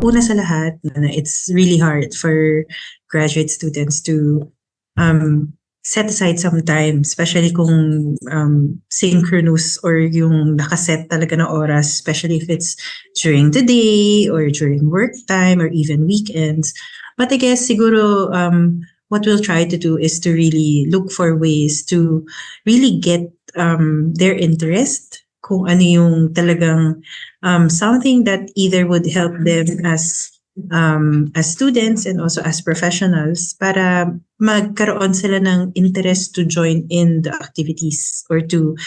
una sa lahat, it's really hard for graduate students to set aside some time, especially kung synchronous or yung nakaset talaga na oras, especially if it's during the day or during work time or even weekends. But I guess siguro what we'll try to do is to really look for ways to really get their interest, kung ano yung talagang something that either would help them as students and also as professionals, para magkaroon sila ng interest to join in the activities or to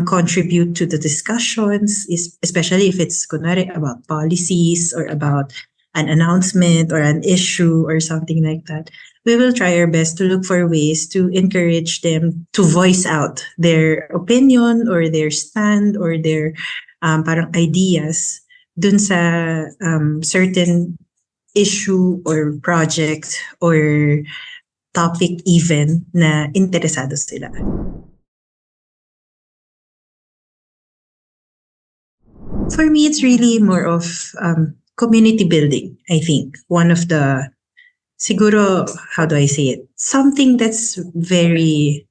contribute to the discussions, especially if it's kunwari about policies or about an announcement or an issue or something like that. We will try our best to look for ways to encourage them to voice out their opinion or their stand or their parang ideas dun sa certain issue or project or topic even na interesado sila. For me, it's really more of community building, I think. One of the, siguro, how do I say it? Something that's very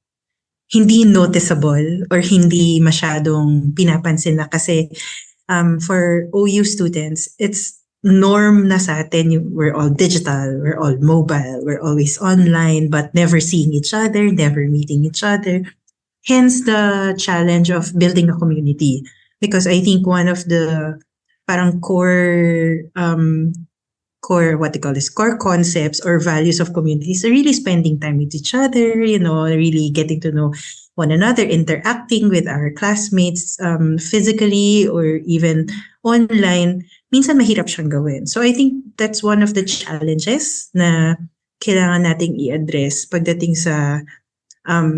hindi noticeable or hindi masyadong pinapansin na kasi for OU students, it's norm na sa atin, we're all digital, we're all mobile, we're always online, but never seeing each other, never meeting each other. Hence the challenge of building a community. Because I think one of the parang core concepts or values of communities are really spending time with each other, really getting to know one another, interacting with our classmates physically or even online. Minsan mahirap siyang gawin. So I think that's one of the challenges na kailangan nating i-address pagdating sa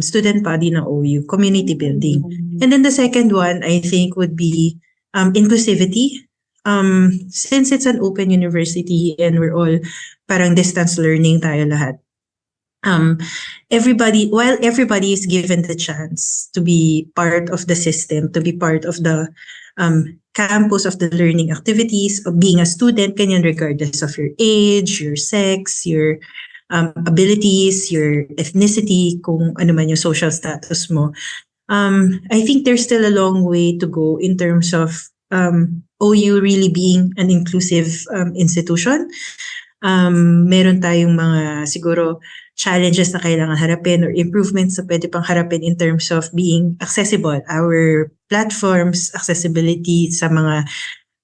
student body ng OU, community building. And then the second one, I think, would be inclusivity. Since it's an open university and we're all parang distance learning tayo lahat, while everybody is given the chance to be part of the system, to be part of the campus, of the learning activities, of being a student, kanyan, regardless of your age, your sex, your abilities, your ethnicity, kung ano man yung social status mo. I think there's still a long way to go in terms of OU really being an inclusive institution. Meron tayong mga siguro challenges na kailangan harapin or improvements na pwede pang harapin in terms of being accessible. Our platforms, accessibility sa mga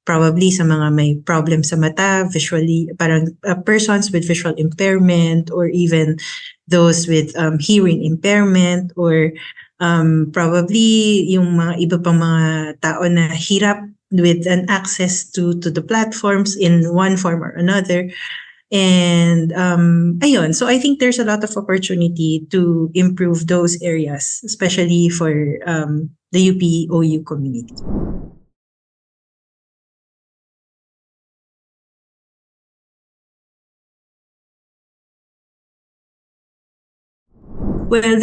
probably sa mga may problem sa mata, visually, parang persons with visual impairment or even those with hearing impairment or probably yung mga iba pang mga tao na hirap with an access to the platforms in one form or another. And ayun, so I think there's a lot of opportunity to improve those areas, especially for the UPOU community. Well,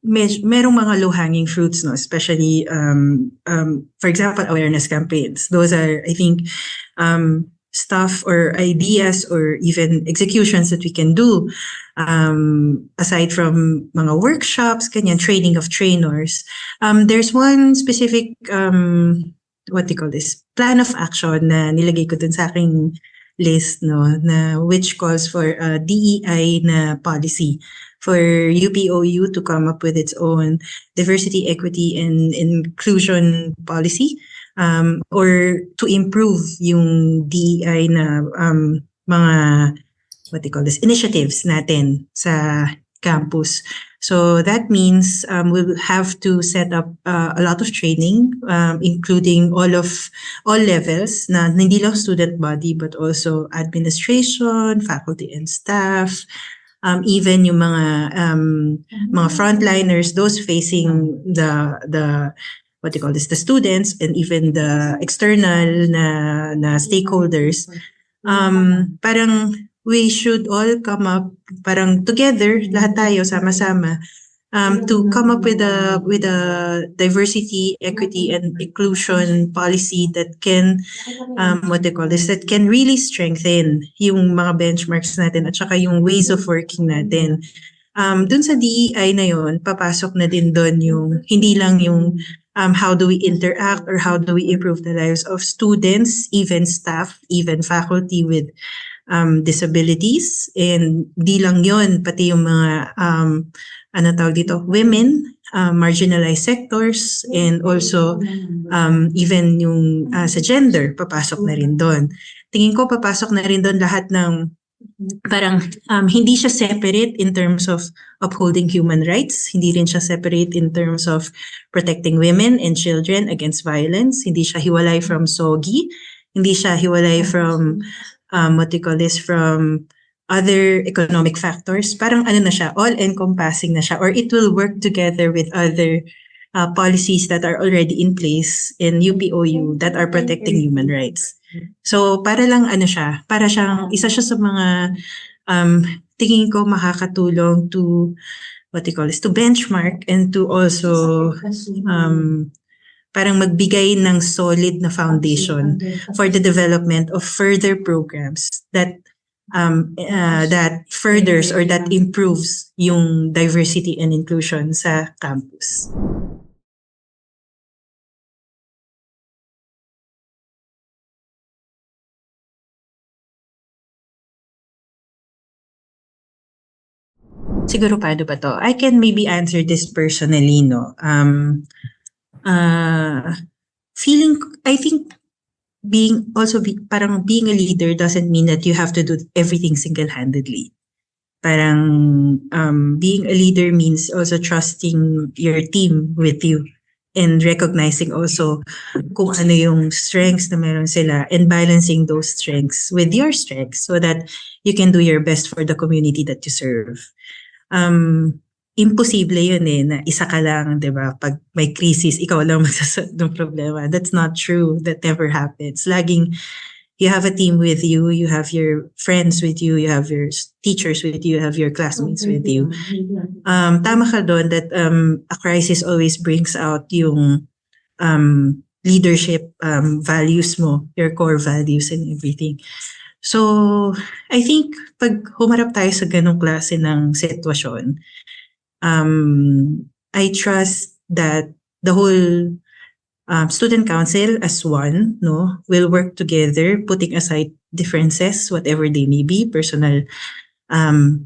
merong mga low-hanging fruits, no? Especially, for example, awareness campaigns. Those are, I think, stuff or ideas or even executions that we can do. Aside from mga workshops, kanyan, training of trainers. There's one specific, what do you call this, plan of action na nilagay ko dun sa aking list, no, na which calls for a DEI na policy for UPOU to come up with its own diversity, equity, and inclusion policy, or to improve yung DEI na mga, what do you call this, initiatives natin sa campus. So that means we'll have to set up a lot of training, including all levels, na hindi lang student body but also administration, faculty and staff, even yung mga frontliners, those facing the what do you call this, the students and even the external na stakeholders. Parang we should all come up parang together, lahat tayo sama-sama, to come up with a diversity, equity, and inclusion policy that can what they call this, that can really strengthen yung mga benchmarks natin at saka yung ways of working natin. Dun sa DEI na yun, papasok na din dun yung hindi lang yung how do we interact or how do we improve the lives of students, even staff, even faculty with disabilities. And di lang yun, pati yung mga ano tawag dito, women, marginalized sectors, and also even yung sa gender, papasok na rin doon. Tingin ko papasok na rin doon lahat ng parang hindi siya separate in terms of upholding human rights, hindi rin siya separate in terms of protecting women and children against violence, hindi siya hiwalay from SOGI, hindi siya hiwalay from what you call this, from other economic factors. Parang ano na siya, all-encompassing na siya, or it will work together with other policies that are already in place in UPOU that are protecting human rights. So para lang ano siya, para siyang isa siya sa mga tingin ko makakatulong to what you call this, to benchmark and to also parang magbigay ng solid na foundation for the development of further programs that that furthers or that improves yung diversity and inclusion sa campus. Siguro paano ba to? I can maybe answer this personally, no? I think parang being a leader doesn't mean that you have to do everything single-handedly. Parang being a leader means also trusting your team with you and recognizing also kung ano yung strengths na meron sila and balancing those strengths with your strengths so that you can do your best for the community that you serve. Imposible yun na isa ka lang, di ba? Pag may crisis, ikaw lang magsasolve ng problema. That's not true. That never happens. Laging, you have a team with you, you have your friends with you, you have your teachers with you have your classmates with you. Tama ka doon that a crisis always brings out yung leadership values mo, your core values and everything. So, I think pag humarap tayo sa ganong klase ng sitwasyon, I trust that the whole student council as one, no, will work together, putting aside differences, whatever they may be, personal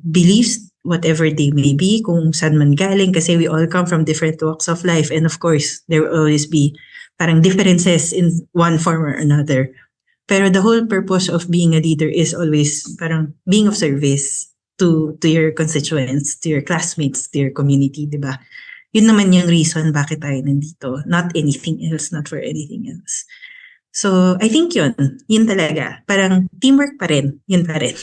beliefs, whatever they may be, kung saan man galing, kasi we all come from different walks of life, and of course, there will always be parang differences in one form or another. Pero the whole purpose of being a leader is always parang being of service to your constituents, to your classmates, to your community, di ba? Yun naman yung reason bakit tayo nandito. Not anything else, not for anything else. So, I think yun talaga. Parang teamwork pa rin, yun pa rin.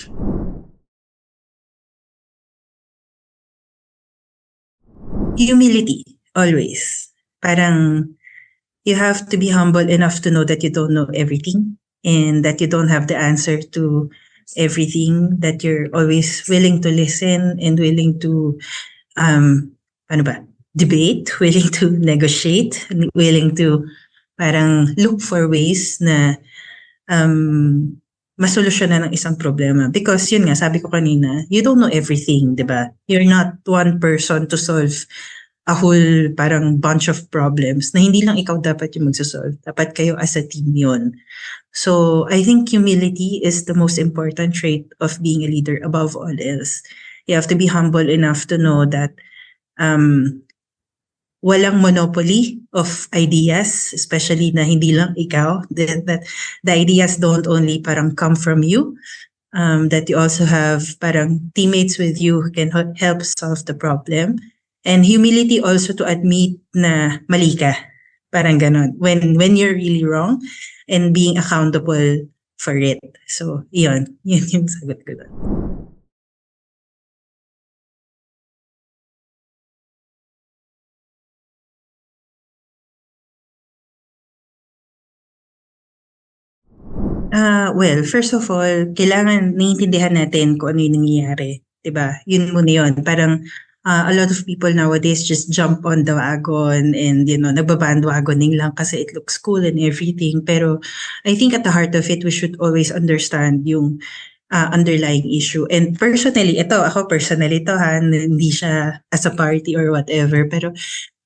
Humility, always. Parang you have to be humble enough to know that you don't know everything and that you don't have the answer to everything, that you're always willing to listen and willing to debate, willing to negotiate, willing to parang look for ways na masolusyonan ng isang problema. Because yun nga, sabi ko kanina, you don't know everything, di ba? You're not one person to solve a whole parang bunch of problems na hindi lang ikaw dapat yung magsasolve. Dapat kayo as a team yun. So I think humility is the most important trait of being a leader above all else. You have to be humble enough to know that walang monopoly of ideas, especially na hindi lang ikaw, that the ideas don't only parang come from you, that you also have parang teammates with you who can help solve the problem. And humility also to admit na mali ka. Parang ganon. When you're really wrong and being accountable for it. So, yun yung sagot ko doon. Well, first of all, kailangan naiintindihan natin kung ano yung nangyayari. Diba? Yun muna yun. Parang a lot of people nowadays just jump on the wagon and, nagbabandwagoning lang kasi it looks cool and everything. Pero I think at the heart of it, we should always understand yung underlying issue. And personally, ako personally to ha, hindi siya as a party or whatever. Pero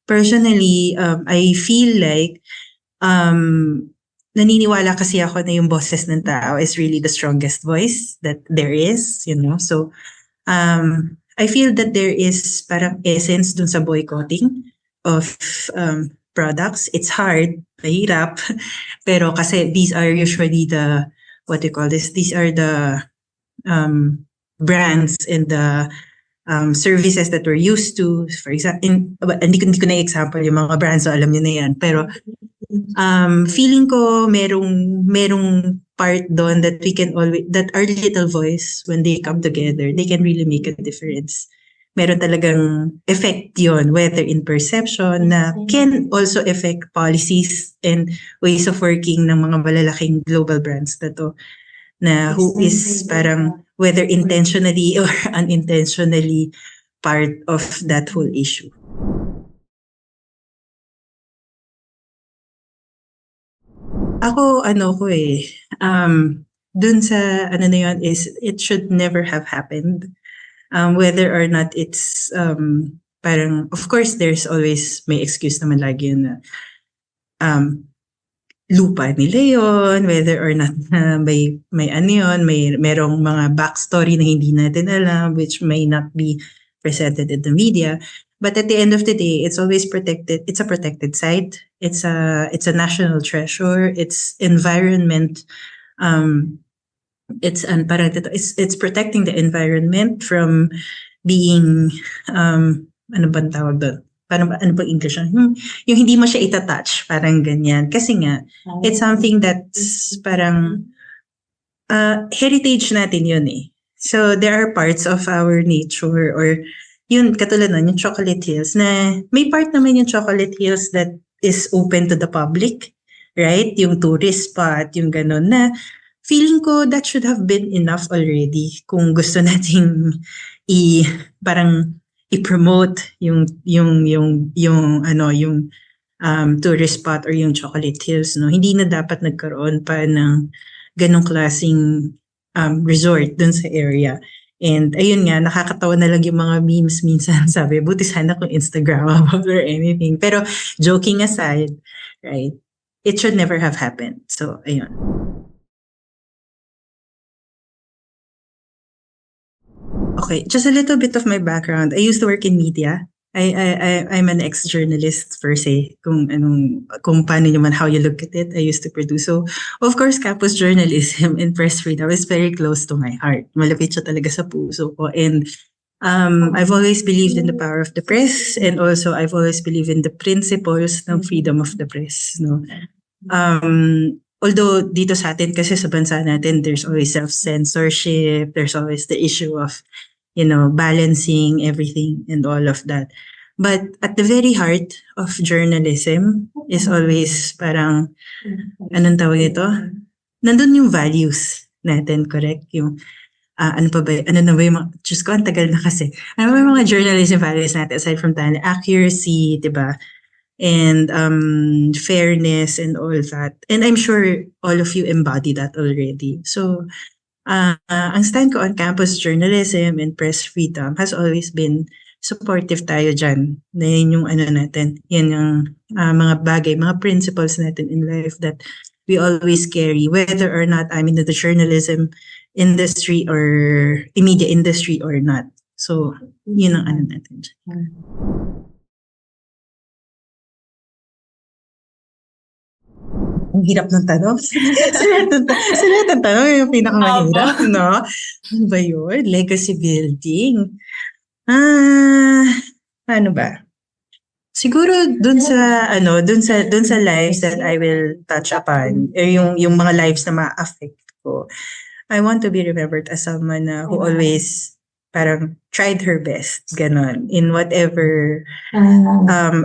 personally, I feel like naniniwala kasi ako na yung boses ng tao is really the strongest voice that there is, So, I feel that there is parang essence dun sa boycotting of products. It's hard, mahirap, pero kasi these are usually the, what do you call this? These are the brands and the services that we're used to. For example, hindi ko na example yung mga brands, so alam niyo na yan. Pero feeling ko merong part doon that we can always, that our little voice, when they come together, they can really make a difference. Meron talagang effect yon, whether in perception, na can also affect policies and ways of working ng mga malalaking global brands na to, na who is parang whether intentionally or unintentionally part of that whole issue. Ako, dun sa na yun is, it should never have happened. Whether or not it's, parang, of course, there's always, may excuse naman lagi yun na, lupa nila yun, whether or not may merong mga backstory na hindi natin alam, which may not be presented in the media. But at the end of the day, it's always protected. It's a protected site. It's a national treasure. It's environment. It's protecting the environment from being ano bang tawag doon? Ano ba English? Yung hindi mo siya itatouch, parang ganyan. Kasi nga, it's something that's parang heritage natin yun eh. So there are parts of our nature, or yun, katulad nun, yung Chocolate Hills, na may part naman yung Chocolate Hills that is open to the public, right? Yung tourist spot, yung ganun, na feeling ko that should have been enough already kung gusto nating parang i-promote yung tourist spot or yung Chocolate Hills, no? Hindi na dapat nagkaroon pa ng ganong klaseng resort dun sa area. And ayun nga, nakakatawa na lang yung mga memes minsan, sabi, buti sana kung Instagrammable or anything. Pero joking aside, right, it should never have happened. So, ayun. Okay, just a little bit of my background. I used to work in media. I'm an ex-journalist per se, kung paano naman, how you look at it. I used to produce. So, of course, campus journalism and press freedom is very close to my heart. Malapit siya talaga sa puso ko. And I've always believed in the power of the press, and also I've always believed in the principles ng freedom of the press. No? Although dito sa atin kasi sa bansa natin, there's always self-censorship, there's always the issue of balancing everything and all of that. But at the very heart of journalism is always parang, anong tawag ito? Nandun yung values natin, correct? Yung, ano na ba yung mga, Diyos ko, ang tagal na kasi. Ano ba yung mga journalism values natin aside from that? Accuracy, diba? And fairness and all that. And I'm sure all of you embody that already. So, ang stand ko on campus journalism and press freedom has always been supportive tayo dyan. Na yun yung natin, yan yung mga bagay, mga principles natin in life that we always carry, whether or not I'm in the journalism industry or media industry or not. So, yun ang natin dyan. Ang hirap ng tanong. Sa lahat ng tanong, yung pinakamahirap, no? Ano ba yun? Legacy building. Ano ba? Siguro dun sa lives that I will touch upon, yung mga lives na ma-affect ko. I want to be remembered as someone who always parang tried her best, ganon, in whatever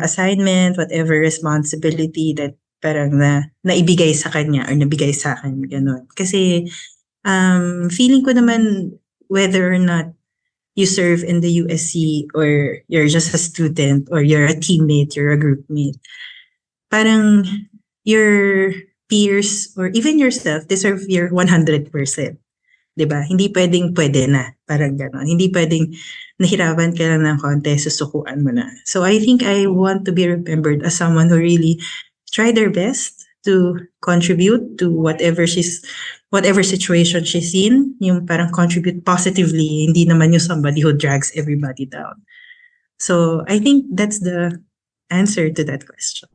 assignment, whatever responsibility that parang naibigay sa kanya or nabigay sa akin, gano'n. Kasi feeling ko naman whether or not you serve in the USC or you're just a student or you're a teammate, you're a groupmate, parang your peers or even yourself deserve your 100%. 'Di ba? Hindi pwedeng pwede na, parang gano'n. Hindi pwedeng nahirapan ka lang ng konti, susukuan mo na. So I think I want to be remembered as someone who really tried their best to contribute to whatever situation she's in, yung parang contribute positively, hindi naman yung somebody who drags everybody down. So I think that's the answer to that question.